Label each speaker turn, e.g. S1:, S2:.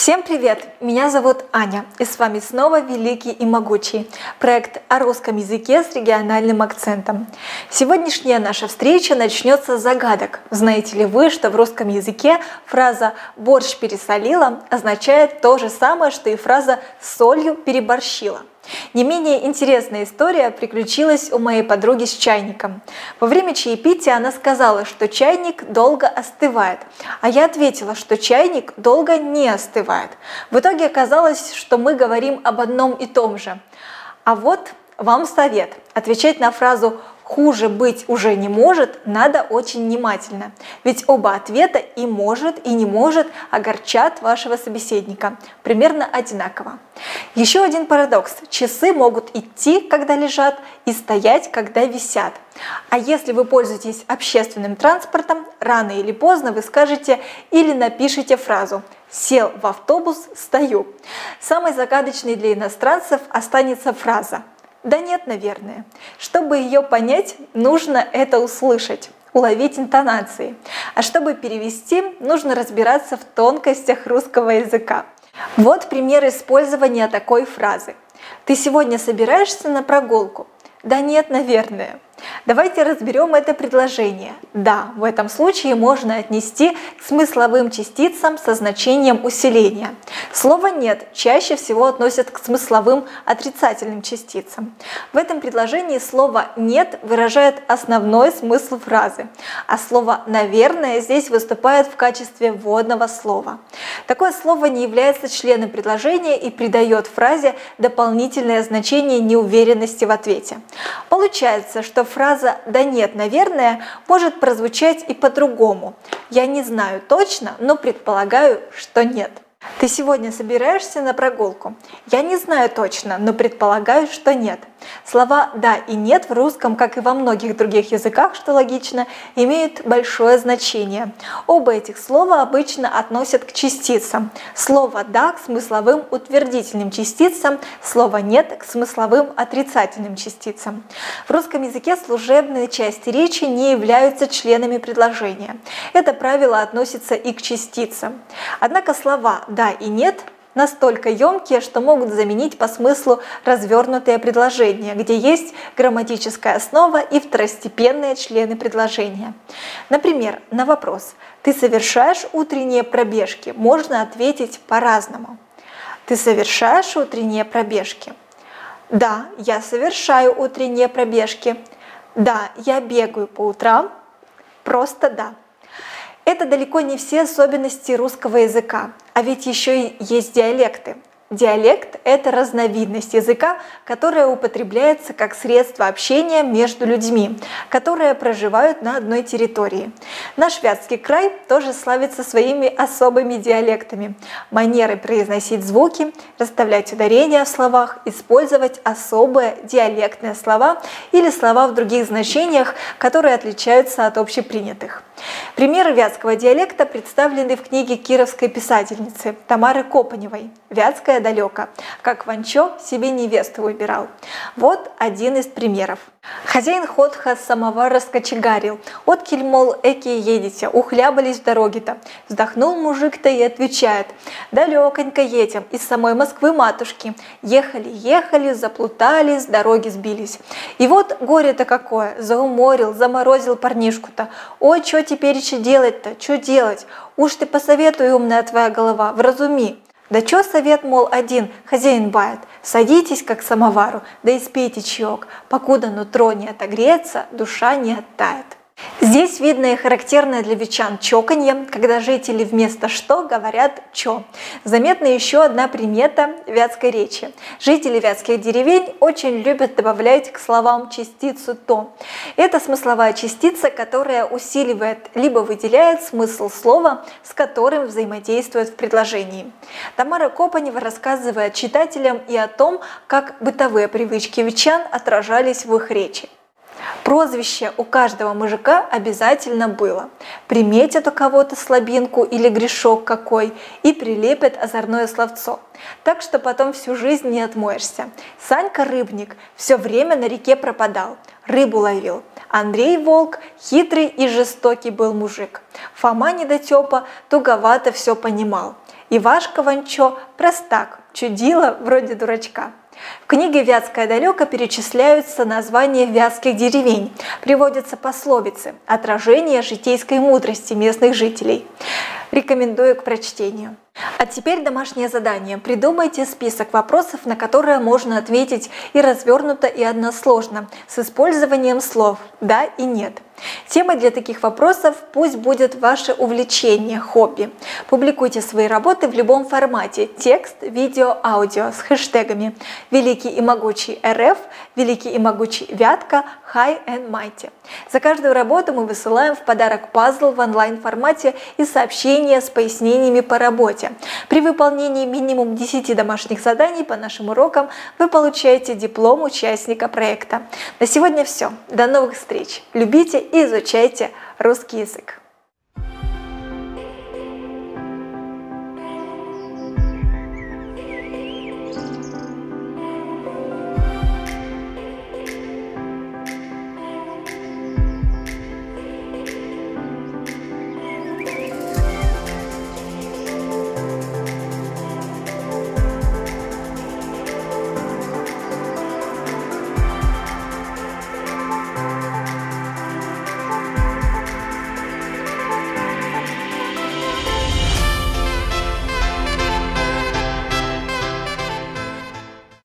S1: Всем привет! Меня зовут Аня, и с вами снова «Великий и могучий» – проект о русском языке с региональным акцентом. Сегодняшняя наша встреча начнется с загадок. Знаете ли вы, что в русском языке фраза «борщ пересолила» означает то же самое, что и фраза «с солью переборщила»? Не менее интересная история приключилась у моей подруги с чайником. Во время чаепития она сказала, что чайник долго остывает, а я ответила, что чайник долго не остывает. В итоге оказалось, что мы говорим об одном и том же. А вот вам совет. Отвечать на фразу «хуже быть уже не может» надо очень внимательно, ведь оба ответа и «может», и «не может» огорчат вашего собеседника примерно одинаково. Еще один парадокс. Часы могут идти, когда лежат, и стоять, когда висят. А если вы пользуетесь общественным транспортом, рано или поздно вы скажете или напишите фразу «сел в автобус, стою». Самой загадочной для иностранцев останется фраза «да нет, наверное». Чтобы ее понять, нужно это услышать, уловить интонации. А чтобы перевести, нужно разбираться в тонкостях русского языка. Вот пример использования такой фразы. «Ты сегодня собираешься на прогулку?» «Да нет, наверное». Давайте разберем это предложение. «Да» в этом случае можно отнести к смысловым частицам со значением усиления. Слово «нет» чаще всего относят к смысловым отрицательным частицам. В этом предложении слово «нет» выражает основной смысл фразы, а слово «наверное» здесь выступает в качестве вводного слова. Такое слово не является членом предложения и придает фразе дополнительное значение неуверенности в ответе. Получается, что фраза «да нет, наверное» может прозвучать и по-другому. «Я не знаю точно, но предполагаю, что нет». «Ты сегодня собираешься на прогулку?» «Я не знаю точно, но предполагаю, что нет». Слова «да» и «нет» в русском, как и во многих других языках, что логично, имеют большое значение. Оба этих слова обычно относят к частицам. Слово «да» к смысловым утвердительным частицам, слово «нет» к смысловым отрицательным частицам. В русском языке служебные части речи не являются членами предложения. Это правило относится и к частицам. Однако слова «да» и «нет» настолько емкие, что могут заменить по смыслу развернутые предложения, где есть грамматическая основа и второстепенные члены предложения. Например, на вопрос «Ты совершаешь утренние пробежки?» можно ответить по-разному. «Ты совершаешь утренние пробежки?» «Да, я совершаю утренние пробежки». «Да, я бегаю по утрам». Просто «да». Это далеко не все особенности русского языка, а ведь еще и есть диалекты. Диалект – это разновидность языка, которая употребляется как средство общения между людьми, которые проживают на одной территории. Наш Вятский край тоже славится своими особыми диалектами, манерой произносить звуки, расставлять ударения в словах, использовать особые диалектные слова или слова в других значениях, которые отличаются от общепринятых. Примеры вятского диалекта представлены в книге кировской писательницы Тамары Копаневой «Вятское далеко. Как Ванчо себе невесту выбирал». Вот один из примеров. Хозяин ходха самовар раскочегарил. Откиль, мол, эки едете, ухлябались в дороге-то. Вздохнул мужик-то и отвечает: далеконько едем, из самой Москвы матушки. Ехали, заплутали, с дороги сбились. И вот горе-то какое, зауморил, заморозил парнишку-то. Ой, что теперь еще делать-то, что делать? Уж ты посоветуй, умная твоя голова, вразуми. Да чё совет, мол, один, хозяин бает, садитесь как к самовару, да и спейте чаек, покуда нутро не отогреется, душа не оттает. Здесь видно и характерное для вятчан чоканье, когда жители вместо «что» говорят «чё». Заметна еще одна примета вятской речи. Жители вятских деревень очень любят добавлять к словам частицу «то». Это смысловая частица, которая усиливает либо выделяет смысл слова, с которым взаимодействует в предложении. Тамара Копанева рассказывает читателям и о том, как бытовые привычки вятчан отражались в их речи. Прозвище у каждого мужика обязательно было. Приметят у кого-то слабинку или грешок какой и прилепят озорное словцо. Так что потом всю жизнь не отмоешься. Санька Рыбник все время на реке пропадал, рыбу ловил, Андрей Волк хитрый и жестокий был мужик. Фома недотепа туговато все понимал. Ивашка Ванчо простак, чудило вроде дурачка. В книге «Вятское далеко» перечисляются названия вятских деревень, приводятся пословицы, отражение житейской мудрости местных жителей. Рекомендую к прочтению. А теперь домашнее задание. Придумайте список вопросов, на которые можно ответить и развернуто, и односложно, с использованием слов «да» и «нет». Темой для таких вопросов пусть будет ваше увлечение, хобби. Публикуйте свои работы в любом формате – текст, видео, аудио с хэштегами «Великий и могучий РФ», «Великий и могучий Вятка», «High and Mighty». За каждую работу мы высылаем в подарок пазл в онлайн-формате и сообщения с пояснениями по работе. При выполнении минимум 10 домашних заданий по нашим урокам вы получаете диплом участника проекта. На сегодня все. До новых встреч. Любите и изучайте русский язык.